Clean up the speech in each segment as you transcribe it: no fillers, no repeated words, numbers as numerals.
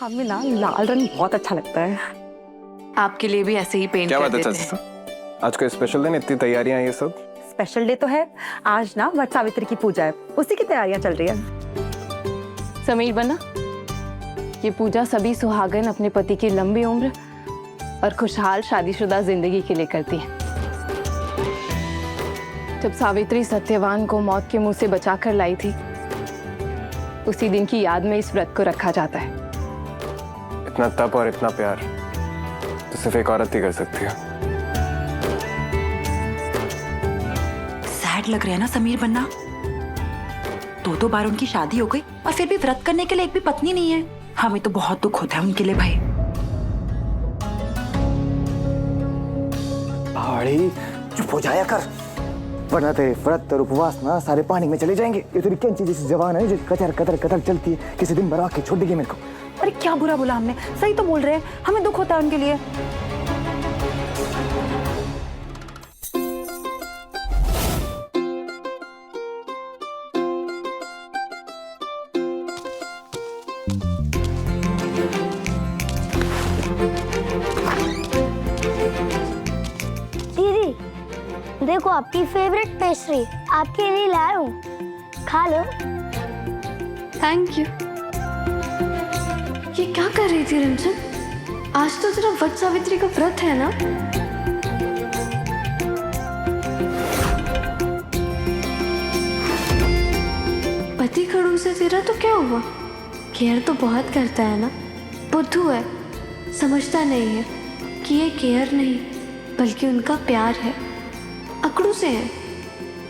हमें ना लाल रंग बहुत अच्छा लगता है। आपके लिए भी ऐसे ही पेंट क्या कर बात है देते हैं। चाचा, आज कोई स्पेशल दिन, इतनी तैयारियां ये सब? स्पेशल डे तो है आज ना, वट सावित्री की पूजा है, उसी की तैयारियां चल रही है। समीर बना, ये पूजा सभी सुहागन अपने पति की लंबी उम्र और खुशहाल शादीशुदा जिंदगी के लिए करती है। जब सावित्री सत्यवान को मौत के मुंह से बचाकर लाई थी, उसी दिन की याद में इस व्रत को रखा जाता है। इतना तप और इतना प्यार तो सिर्फ एक औरत ही कर सकती है। सैड लग रहा है ना समीर बन्ना, दो बार उनकी शादी हो गई और फिर भी व्रत करने के लिए एक भी पत्नी नहीं है। हमें तो बहुत दुख होता है उनके लिए भाई। पहाड़ी चुप हो जाया कर, वरना तेरे व्रत और उपवास ना सारे पानी में चले जाएंगे। ये तेरी कैंची जैसी जबान है जो कतर कतर कतर चलती है, किसी दिन मरवा के छोड़ देगी मेरे को। अरे क्या बुरा बोला हमने, सही तो बोल रहे हैं, हमें दुख होता है उनके लिए। दीदी देखो, आपकी फेवरेट पेस्ट्री आपके लिए लाया हूँ, खा लो। Thank you. ये क्या कर रही थी रिमझिम? आज तो तेरा वट सावित्री का व्रत है ना? पति खड़ूस है तेरा तो क्या हुआ? केयर तो बहुत करता है ना। बुद्धू है, समझता नहीं है कि ये केयर नहीं बल्कि उनका प्यार है। अकड़ू से है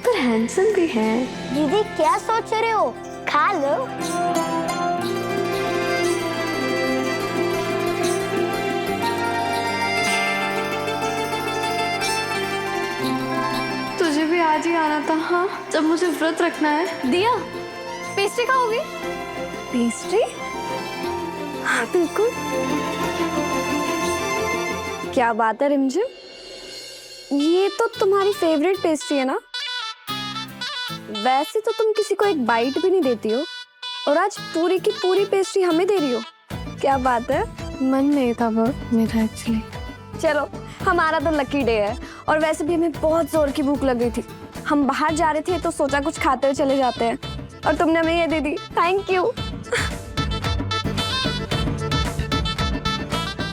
पर हैंडसम भी है। दीदी क्या सोच रहे हो, खा लो। तुझे भी आज ही आना था। हाँ, जब मुझे व्रत रखना है। दिया, पेस्ट्री खाओगी? पेस्ट्री? हाँ बिल्कुल। क्या बात है रिमझिम, ये तो तुम्हारी फेवरेट पेस्ट्री है ना? वैसे तो तुम किसी को एक बाइट भी नहीं देती हो और आज पूरी की पूरी पेस्ट्री हमें दे रही हो। क्या बात है? मन नहीं था वो मेरा एक्चुअली। चलो, हमारा तो लकी डे है और वैसे भी हमें बहुत जोर की भूख लग रही थी। हम बाहर जा रहे थे तो सोचा कुछ खाते हुए चले जाते हैं और तुमने हमें ये दे दी। Thank you.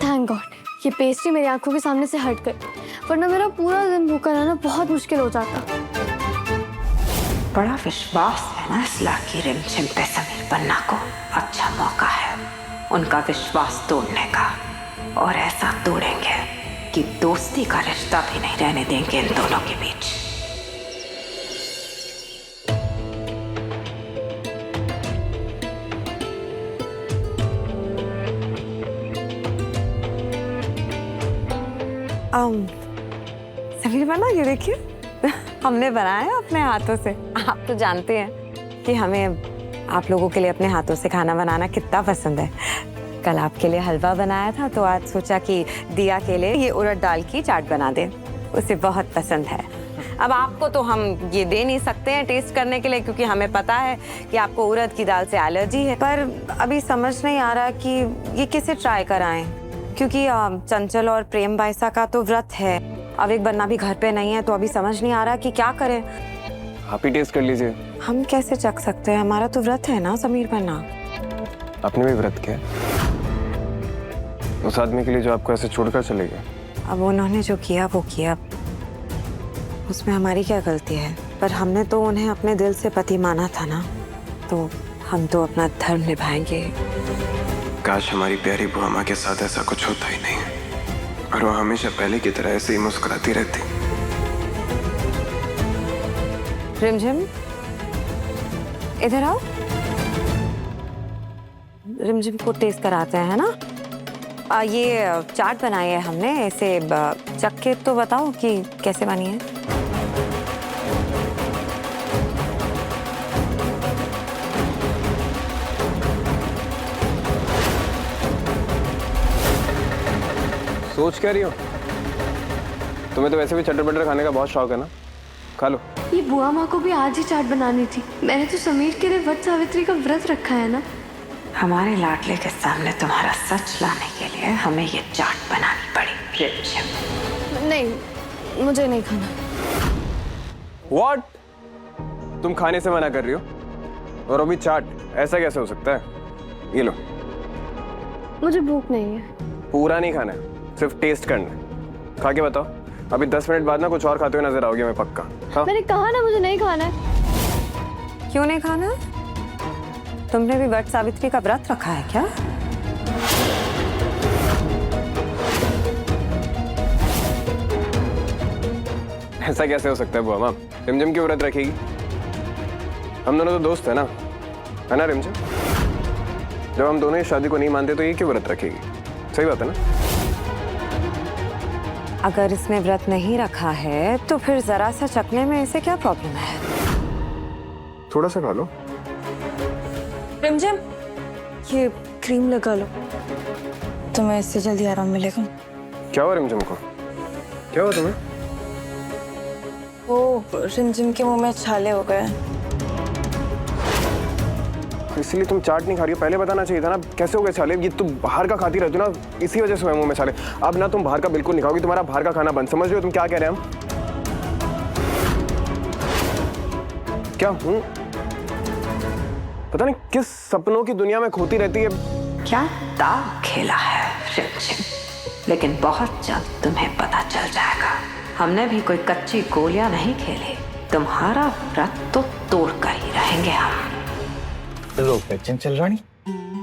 थैंक गॉड ये पेस्ट्री मेरी आंखों के सामने से हट गई, वरना मेरा पूरा दिन भूखा रहना बहुत मुश्किल हो जाता। बड़ा विश्वास है ना इस लाकी रिमझिम पे समीर बन्ना को। अच्छा मौका है उनका विश्वास तोड़ने का, और ऐसा तोड़ेंगे कि दोस्ती का रिश्ता भी नहीं रहने देंगे इन दोनों के बीच। समीर बना, ये देखिए हमने बनाया है अपने हाथों से। आप तो जानते हैं कि हमें आप लोगों के लिए अपने हाथों से खाना बनाना कितना पसंद है। कल आपके लिए हलवा बनाया था तो आज सोचा कि दिया के लिए ये उड़द दाल की चाट बना दे, उसे बहुत पसंद है। अब आपको तो हम ये दे नहीं सकते हैं टेस्ट करने के लिए, क्योंकि हमें पता है कि आपको उड़द की दाल से एलर्जी है। पर अभी समझ नहीं आ रहा कि ये किसे ट्राई कराएं, क्योंकि चंचल और प्रेम बाइसा का तो व्रत है। अब एक बन्ना भी घर पे नहीं है तो अभी समझ नहीं आ रहा कि क्या करें। आप ही टेस्ट कर लीजिए। हम कैसे चख सकते हैं, हमारा तो व्रत है ना समीर बन्ना। आपने भी व्रत किया, उस आदमी के लिए जो आपको ऐसे छोड़कर चले गए। अब उन्होंने जो किया वो किया, उसमें हमारी क्या गलती है? पर हमने तो उन्हें अपने दिल से पति माना था ना, तो हम तो अपना धर्म निभाएंगे। काश हमारी प्यारी बुआ माँ के साथ ऐसा कुछ होता ही नहीं, और वो हमेशा पहले की तरह ऐसे ही मुस्कुराती रहती। रिमझिम इधर आओ, रिमझिम को टेस्ट कराते हैं ना। ये चाट बनाई है हमने, ऐसे चख के तो बताओ कि कैसे बनी है। सोच क्या रही हो? तुम्हें तो वैसे भी चटर बटर खाने का बहुत शौक है ना, खा लो। ये बुआ माँ को भी आज ही चाट बनानी थी। मैंने तो समीर के लिए वट सावित्री का व्रत रखा है ना। हमारे लाडले के सामने तुम्हारा सच लाने के लिए हमें ये चाट बनानी पड़ी। रिमझिम। नहीं, मुझे नहीं खाना। What? तुम खाने से मना कर रही हो और अभी चाट? ऐसा कैसे हो सकता है? ये लो। मुझे भूख नहीं है। पूरा नहीं खाना है, सिर्फ टेस्ट करना है। खा के बताओ। अभी 10 मिनट बाद ना कुछ और खाते हुए नजर आओगे, मैं पक्का। हाँ? मैंने कहा ना मुझे नहीं खाना है। क्यों नहीं खाना? तुमने भी वट सावित्री का व्रत रखा है क्या? ऐसा कैसे हो सकता है बुआ माँ? रिमझिम क्यों व्रत रखेगी? हम दोनों तो दोस्त है ना रिमझिम? जब हम दोनों इस शादी को नहीं मानते तो ये क्यों व्रत रखेगी? सही बात है ना? अगर इसने व्रत नहीं रखा है तो फिर जरा सा चखने में इसे क्या प्रॉब्लम है? थोड़ा सा खा लो। रिमझिम, ये क्रीम लगा लो, तुम्हें इससे जल्दी आराम मिलेगा। क्या हुआ रिमझिम को? क्या हुआ तुम्हें? वो रिमझिम के मुंह में छाले हो गए। इसलिए तुम चाट नहीं खा रही हो? पहले बताना चाहिए था ना। कैसे हो गए छाले? ये तुम बाहर का खाती रहती हो ना, इसी वजह से हुए मुंह में छाले। अब ना तुम बाहर का बिल्कुल नहीं खाओगी, तुम्हारा बाहर का खाना बंद। समझ रहे हो तुम क्या कह रहे हैं हम? क्या हूँ? पता नहीं किस सपनों की दुनिया में खोती रहती है। क्या दाव खेला है रिमझिम, लेकिन बहुत जल्द तुम्हें पता चल जाएगा। हमने भी कोई कच्ची गोलियां नहीं खेली। तुम्हारा व्रत तो तोड़ कर ही रहेंगे हम। लो चंचल रानी,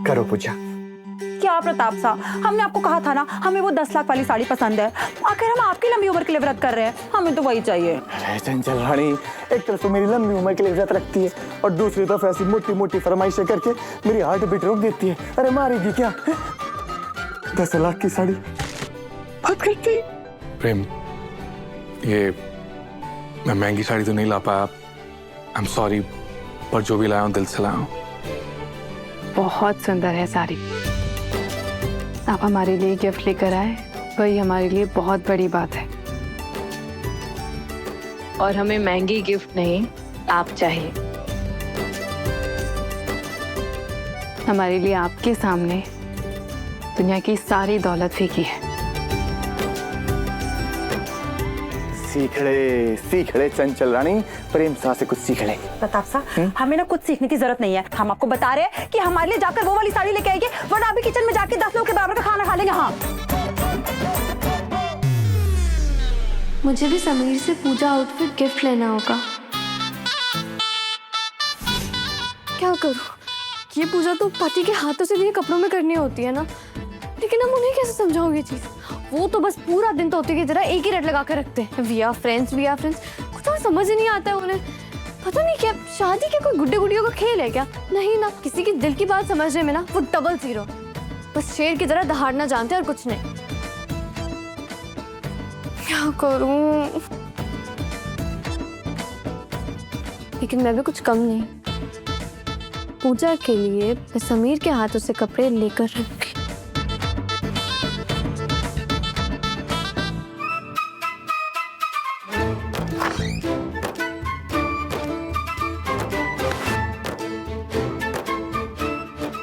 करो पूजा। क्या प्रताप साहब, हमने आपको कहा था ना हमें वो 10 लाख वाली साड़ी पसंद है। आखिर हम आपकी लंबी उम्र के लिए व्रत कर रहे हैं, हमें तो वही चाहिए। अरे चंचल रानी, एक तरफ तो मेरी लंबी उम्र के लिए व्रत रखती है और दूसरी तरफ ऐसी मोटी मोटी फरमाइशें करके मेरी हार्ट बीट रोक देती है। अरे मारेगी क्या? 10 लाख की साड़ी बात करती। प्रेम, ये मैं महंगी साड़ी तो नहीं ला पाया, आई एम सॉरी, पर जो भी लाया हूँ दिल से लाया हूँ। बहुत सुंदर है साड़ी। आप हमारे लिए गिफ्ट लेकर आए, वही हमारे लिए बहुत बड़ी बात है। और हमें महंगी गिफ्ट नहीं, आप चाहिए। हमारे लिए आपके सामने दुनिया की सारी दौलत फेंकी है। सीख ले चंचल रानी, प्रेम साह से कुछ सीख ले। प्रताप साहब, हमें ना कुछ सीखने की जरूरत नहीं है। हम आपको बता रहे हैं कि हमारे लिए जाकर वो वाली साड़ी लेके आएंगे, वरना अभी किचन में जाके 10 लोग के बराबर का खाना खा लेंगे। हाँ, मुझे भी समीर से पूजा आउटफिट गिफ्ट लेना होगा। क्या करूं? ये पूजा तो पति के हाथों से दिए कपड़ों में करनी होती है ना, लेकिन हम उन्हें कैसे समझाओगे ये चीज? वो तो बस पूरा दिन तोते की तरह एक ही रट लगा कर रखते हैं, वी आर फ्रेंड्स। कुछ और समझ ही नहीं आता है उन्हें। पता नहीं क्या शादी के कोई गुड्डे गुड़ियों का खेल है क्या? नहीं ना, किसी की दिल की बात समझने में ना वो डबल जीरो। बस शेर की तरह दहाड़ना जानते हैं और कुछ नहीं। क्या करूं? लेकिन मैं भी कुछ कम नहीं। पूजा के लिए मैं समीर के हाथों से कपड़े लेकर रखी।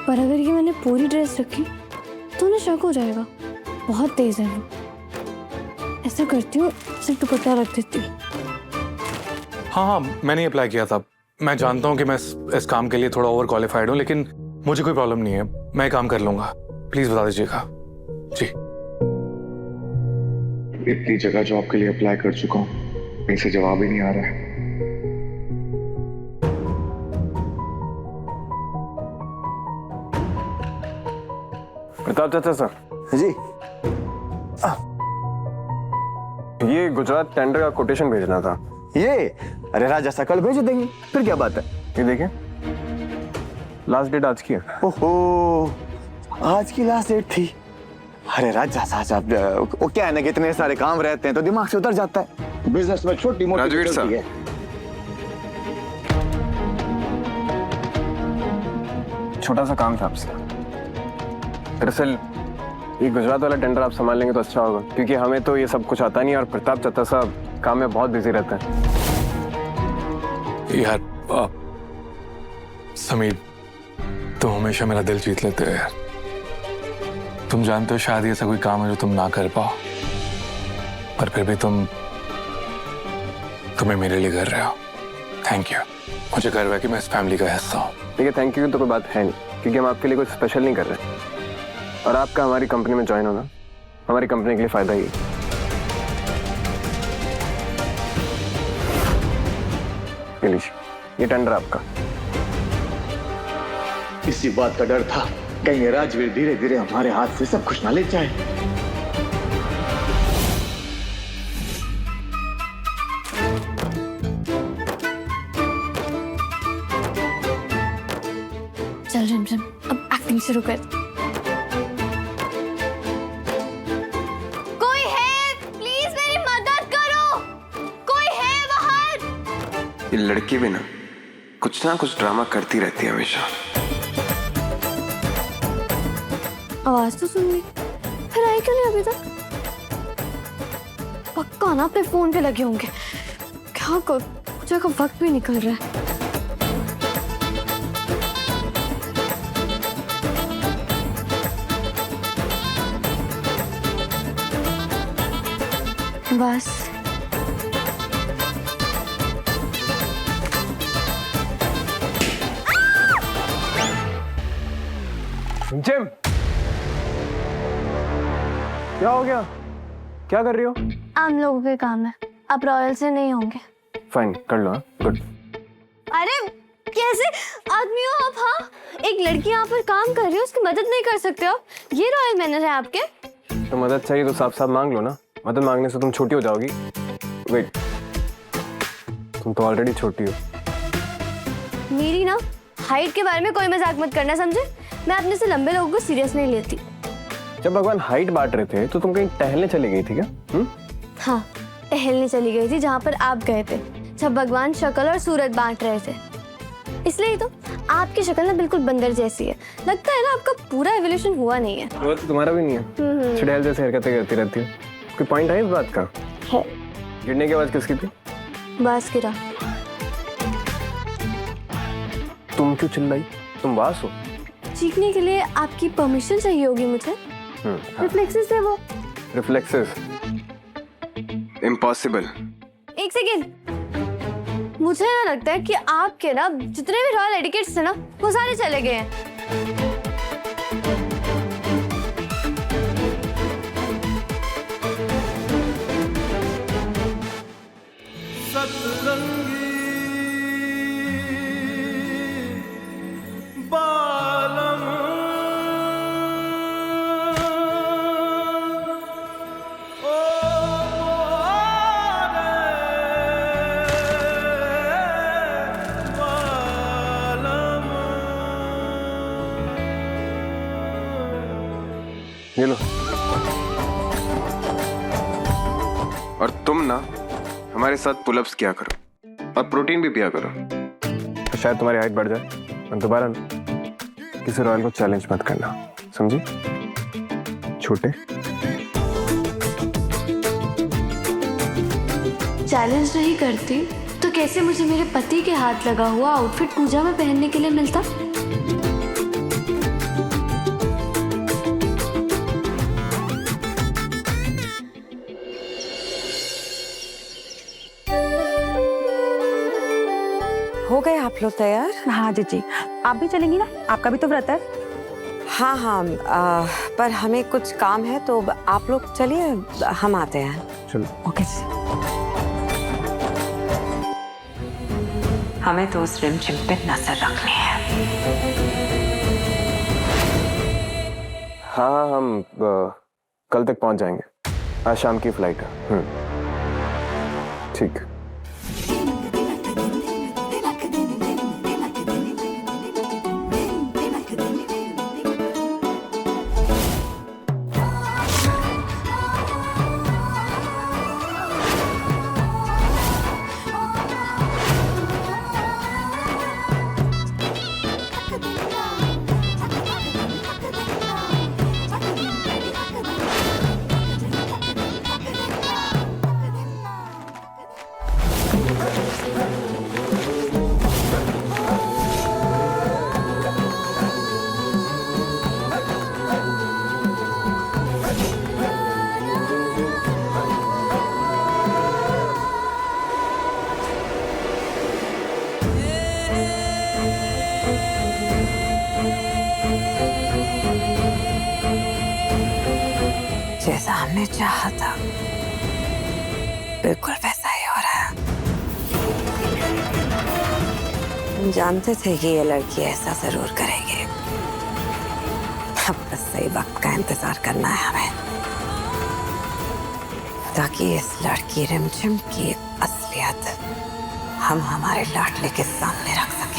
पर अगर ये मैंने पूरी ड्रेस रखी तो उन्हें शक हो जाएगा। बहुत तेज है वो। ऐसा करती हूँ, सिर्फ दुपट्टा रख देती हूँ। हाँ, मैंने अप्लाई किया था। मैं जानता हूँ कि मैं इस काम के लिए थोड़ा ओवर क्वालिफाइड हूँ, लेकिन मुझे कोई प्रॉब्लम नहीं है, मैं काम कर लूंगा। प्लीज बता दीजिएगा जी। इतनी जगह जॉब के लिए अप्लाई कर चुका हूँ, कहीं से जवाब ही नहीं आ रहा है। प्रताप चाचा सर जी, ये गुजरात टेंडर का कोटेशन भेजना था। ये अरे राजा सा कल भेज देंगे, फिर क्या बात है? ये देखिए, लास्ट डेट आज की है। ओहो, आज की लास्ट डेट थी। अरे राजा साहब, वो क्या है ना कि इतने सारे काम रहते हैं तो दिमाग से उतर जाता है। बिजनेस में छोटी मोटी राजवीर गलती है। छोटा सा काम था आपसे। दरअसल ये गुजरात वाला टेंडर आप संभाल लेंगे तो अच्छा होगा, क्योंकि हमें तो ये सब कुछ आता नहीं और प्रताप चाचा साहब काम में बहुत बिजी रहते हैं। यार समीर, तुम हमेशा मेरा दिल जीत लेते हो यार। तुम जानते हो शायद ऐसा कोई काम है जो तुम ना कर पाओ, पर फिर भी तुम्हें मेरे लिए कर रहे हो। Thank you. मुझे गर्व है कि मैं इस फैमिली का हिस्सा हूँ। ठीक है, थैंक यू तो कोई बात है नहीं, क्योंकि हम आपके लिए कुछ स्पेशल नहीं कर रहे। और आपका हमारी कंपनी में ज्वाइन होना हमारी कंपनी के लिए फायदा ही है। ये लीजिए, ये टेंडर आपका। इसी बात का डर था, कहीं ये राजवीर धीरे धीरे हमारे हाथ से सब कुछ ना ले जाए। चल रिमझिम, अब एक्टिंग शुरू कर। कोई है? प्लीज मेरी मदद करो, कोई है बाहर? ये लड़की भी ना कुछ ड्रामा करती रहती है हमेशा। आवाज तो सुन ली, फिर आई क्यों नहीं अभी तक? पक्का ना अपने फोन पे लगे होंगे। क्या कर, पूजा का वक्त भी निकल रहा है। बस जिम, क्या हो गया? क्या कर रही हो? आम लोगों के काम है, आप रॉयल से नहीं होंगे। फाइन, कर लो। गुड। अरे कैसे आदमी हो आप? हाँ, एक लड़की यहाँ पर काम कर रही है, उसकी मदद नहीं कर सकते हो? ये रॉयल मैनर है आपके? तो मदद चाहिए तो साफ साफ मांग लो ना। मदद मांगने से तुम छोटी हो जाओगी। वेट, तुम तो ऑलरेडी छोटी हो। मेरी ना हाइट के बारे में कोई मजाक मत करना, समझे? मैं अपने से लंबे लोगों को सीरियस नहीं लेती। जब भगवान हाइट बांट रहे थे तो तुम कहीं टहलने चली गई थी क्या? हाँ, टहलने चली गई थी जहाँ पर आप गए थे, जब भगवान शक्ल और सूरत बांट रहे थे। इसलिए तो आपकी शक्ल ना बिल्कुल बंदर जैसी है। लगता है ना आपका पूरा एवोल्यूशन हुआ नहीं है। वो तो तुम्हारा भी नहीं है। चुड़ैल जैसे हरकतें करती रहती है। कोई पॉइंट है इस बात का? है। गिरने की आवाज किसकी थी? बास गिरा। तुम क्यों चिल्लाई? तुम बास हो? चीखने के लिए आपकी परमिशन चाहिए होगी मुझे। रिफ्लेक्सेस है वो। रिफ्लेक्सेस? इम्पॉसिबल। एक सेकेंड, मुझे ना लगता है कि आपके ना जितने भी रॉयल एटिकेट्स थे ना वो सारे चले गए हैं। ये लो। और तुम ना हमारे साथ पुलअप्स किया करो और प्रोटीन भी पिया करो, तो शायद तुम्हारी हाइट बढ़ जाए। और दोबारा ना किसी रॉयल को चैलेंज मत करना, समझी? छोटे। चैलेंज नहीं करती तो कैसे मुझे मेरे पति के हाथ लगा हुआ आउटफिट पूजा में पहनने के लिए मिलता? हो गए आप लोग तैयार? हाँ जी, आप भी चलेंगी ना? आपका भी तो व्रत है। हाँ हाँ, पर हमें कुछ काम है तो आप लोग चलिए, हम आते हैं। चलो। ओके। हमें तो उस रिमझिम पे नजर रखनी है। हाँ, हम कल तक पहुंच जाएंगे। आज शाम की फ्लाइट है। ठीक। मैंने चाहा था बिल्कुल वैसा ही हो रहा है। हम जानते थे कि ये लड़की ऐसा जरूर करेगी। अब बस सही वक्त का इंतजार करना है हमें, ताकि इस लड़की रिमझिम की असलियत हम हमारे लाडले के सामने रख सकें।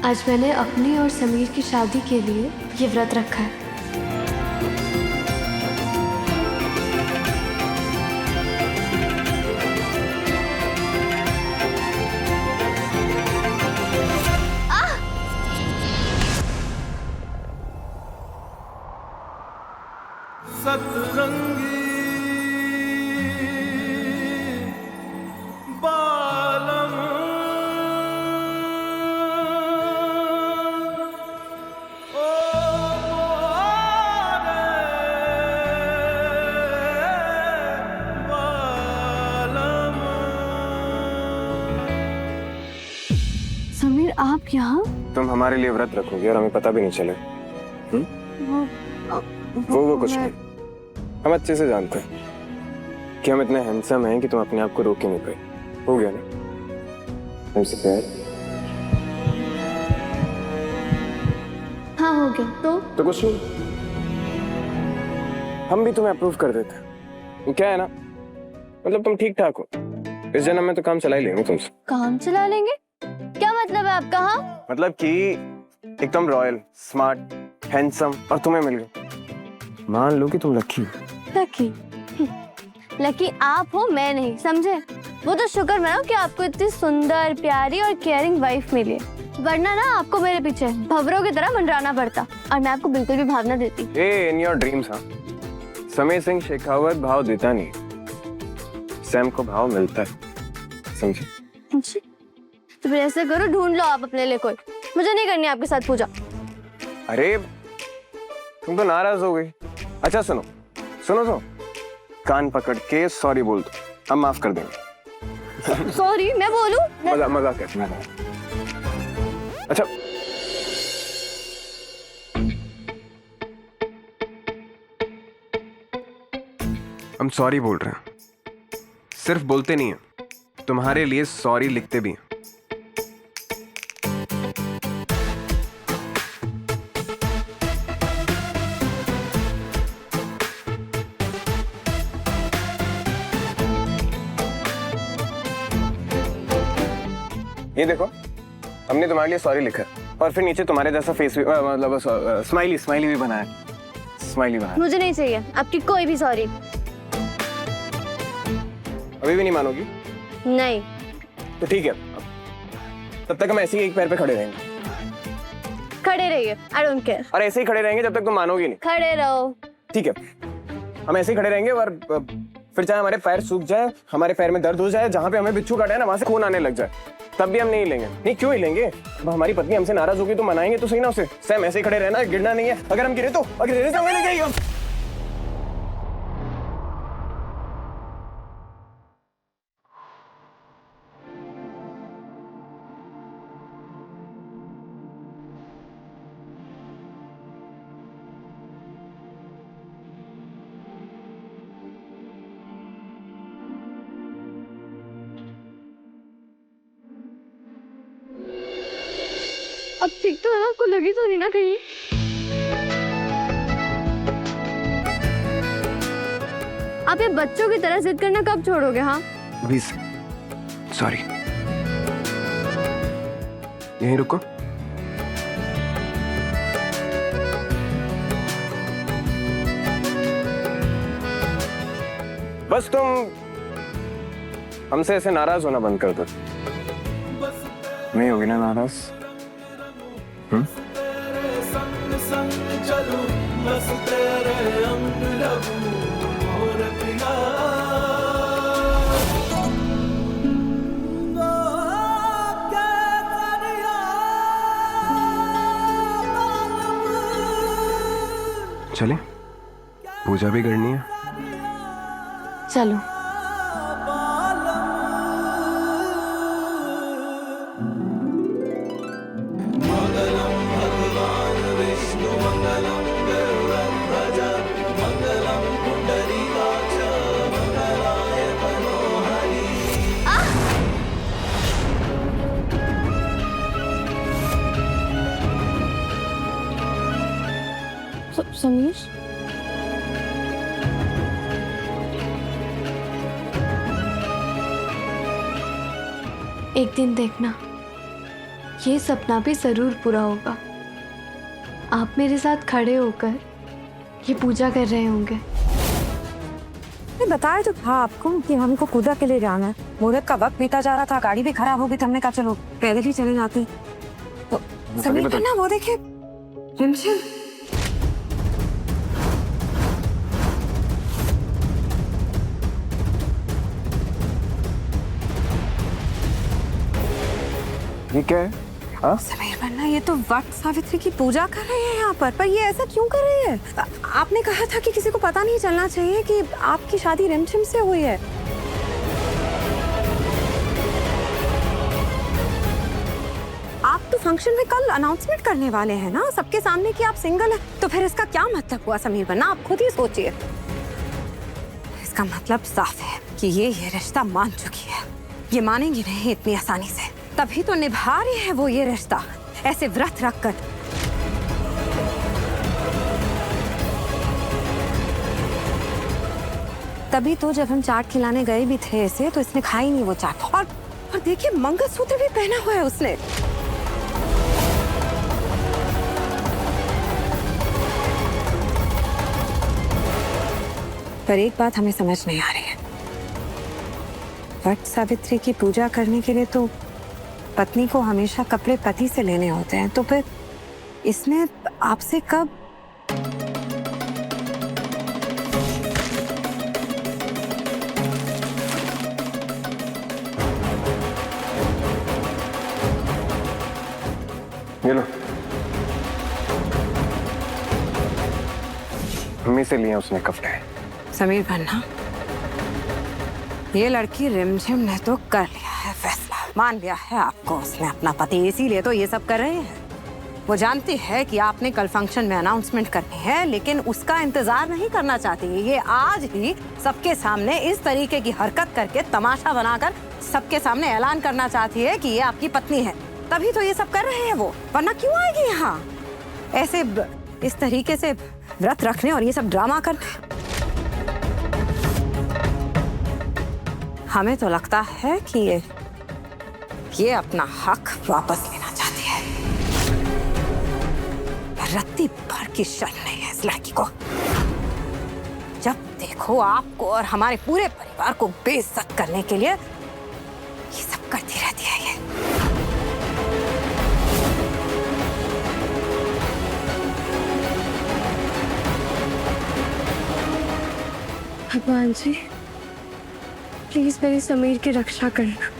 आज मैंने अपनी और समीर की शादी के लिए ये व्रत रखा है। सतरंगी बालम ओ बालम। समीर आप यहाँ? तुम हमारे लिए व्रत रखोगी और हमें पता भी नहीं चले। वो कुछ नहीं, हम अच्छे से जानते हैं कि हम इतने हैंडसम हैं कि तुम अपने आप को रोक ही नहीं पाए। हो गया ना हमसे प्यार? हाँ हो गया। तो कुछ नहीं, हम भी तुम्हें अप्रूव कर देते हैं। क्या है ना, मतलब तुम ठीक ठाक हो, इस जन्म में तो काम चला ही लेंगे तुमसे। काम चला लेंगे? क्या मतलब है आपका? हाँ मतलब कि एकदम रॉयल, स्मार्ट, हैंडसम और तुम्हें मिल गए। मान लो कि तुम लकी हो। लकी? लकी आप हो, मैं नहीं, समझे? वो तो शुक्र मनाओ कि आपको इतनी सुंदर, प्यारी और केयरिंग वाइफ मिली है, वरना ना आपको मेरे पीछे भंवरों की तरह मंडराना पड़ता और मैं आपको बिल्कुल भी भाव ना देती। In your dreams. हाँ, समीर सिंह शेखावत भाव देता नहीं, सैम को भाव मिलता है, समझे? तो फिर ऐसे करो, ढूंढ लो आप अपने लिए कोई, मुझे नहीं करनी आपके साथ पूजा। अरे तुम तो नाराज हो गई। अच्छा सुनो सुनो तो, कान पकड़ के सॉरी बोल दो, हम माफ कर देंगे। सॉरी मैं बोलूं? मजाक कर। अच्छा हम सॉरी बोल रहे हैं, सिर्फ बोलते नहीं हैं, तुम्हारे लिए सॉरी लिखते भी हैं। ये देखो, हमने तुम्हारे लिए सॉरी लिखा और फिर नीचे तुम्हारे जैसा फेस भी, मतलब स्माइली भी बनाया। स्माइली बनाया। मुझे नहीं चाहिए आपकी कोई भी सॉरी। अभी भी नहीं मानोगी? नहीं। तो ठीक है, तब तक हम ऐसे ही एक पैर पे खड़े रहेंगे। खड़े रहिए, आई डोंट केयर। और ऐसे ही खड़े रहेंगे जब तक तुम मानोगी नहीं। खड़े रहो। ठीक है, हम ऐसे ही खड़े रहेंगे और फिर चाहे हमारे पैर सूख जाए, हमारे पैर में दर्द हो जाए, जहाँ पे हमें बिच्छू काटा है ना वहां से खून आने लग जाए, तब भी हम नहीं लेंगे। नहीं क्यों ही लेंगे? अब हमारी पत्नी हमसे नाराज होगी तो मनाएंगे तो सही ना उसे। सैम ऐसे ही खड़े रहना, गिरना नहीं है। अगर हम गिरे तो हमें ले जाइए। अब ठीक तो है ना? आपको लगी तो नहीं ना कहीं? आप ये बच्चों की तरह जिद करना कब छोड़ोगे? हाँ सॉरी, यहीं रुको। बस तुम हमसे ऐसे नाराज होना बंद कर दो। नहीं होगी ना नाराज? चले, पूजा भी करनी है। चलो। समीर, एक दिन देखना, ये सपना भी जरूर पूरा होगा। आप मेरे साथ खड़े होकर ये पूजा कर रहे होंगे। बताया तो था आपको कि हमको पूजा के लिए जाना है। मुहूर्त का वक्त बीता जा रहा था, गाड़ी भी खराब हो गई, तो हमने कहा चलो पैदल ही चले जाते। तो समीर पन्ना, वो देखिए रिमझिम। ये क्या है? हाँ? समीर पन्ना, ये तो वट सावित्री की पूजा कर रहे हैं यहाँ पर ये ऐसा क्यों कर रहे हैं? आपने कहा था कि किसी को पता नहीं चलना चाहिए कि आपकी शादी रिमझिम से हुई है। आप तो फंक्शन में कल अनाउंसमेंट करने वाले हैं ना, सबके सामने कि आप सिंगल हैं। तो फिर इसका क्या मतलब हुआ समीर पन्ना? आप खुद ही सोचिए। इसका मतलब साफ है कि ये रिश्ता मान चुकी है। ये मानेंगी नहीं इतनी आसानी से, तभी तो निभा रही है वो ये रिश्ता ऐसे व्रत रखकर। तभी तो जब हम चाट खिलाने गए भी थे इसे, तो इसने खाई नहीं वो चाट। और देखिए मंगलसूत्र भी पहना हुआ है उसने। पर एक बात हमें समझ नहीं आ रही है, वट सावित्री की पूजा करने के लिए तो पत्नी को हमेशा कपड़े पति से लेने होते हैं, तो फिर इसने आपसे कब? ये लो, मम्मी से लिए उसने कपड़े। समीर पन्ना, ये लड़की रिमझिम ने तो कर लिया है फैसला, मान लिया है आपको उसने अपना पति, इसीलिए तो ये सब कर रहे हैं। वो जानती है कि आपने कल फंक्शन में अनाउंसमेंट करनी है, लेकिन उसका इंतजार नहीं करना चाहती है। ये आज ही सबके सामने इस तरीके की हरकत करके, तमाशा बनाकर सबके सामने ऐलान करना चाहती है कि ये आपकी पत्नी है। तभी तो ये सब कर रहे हैं वो, वरना क्यों आएगी यहाँ ऐसे इस तरीके से व्रत रखने और ये सब ड्रामा करने। हमें तो लगता है कि ये अपना हक वापस लेना चाहती है। रत्ती भर की शर्म नहीं है इस लड़की को। जब देखो आपको और हमारे पूरे परिवार को बेइज्जत करने के लिए ये सब करती रहती है ये। भगवान जी, प्लीज मेरी समीर की रक्षा करना,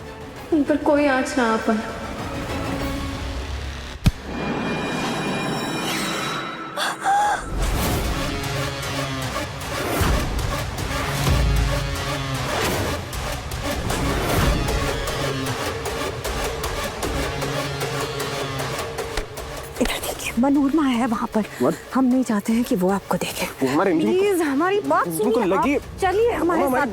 उन पर कोई आंच ना आ पाए। इधर देखिए, मनोरमा है वहाँ पर। हम नहीं चाहते हैं कि वो आपको देखे। प्लीज हमारी बात सुनिए, लगी। चलिए हमारे साथ।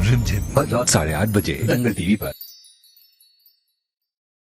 रिमझिम रात 8:30 बजे दंगल टीवी पर।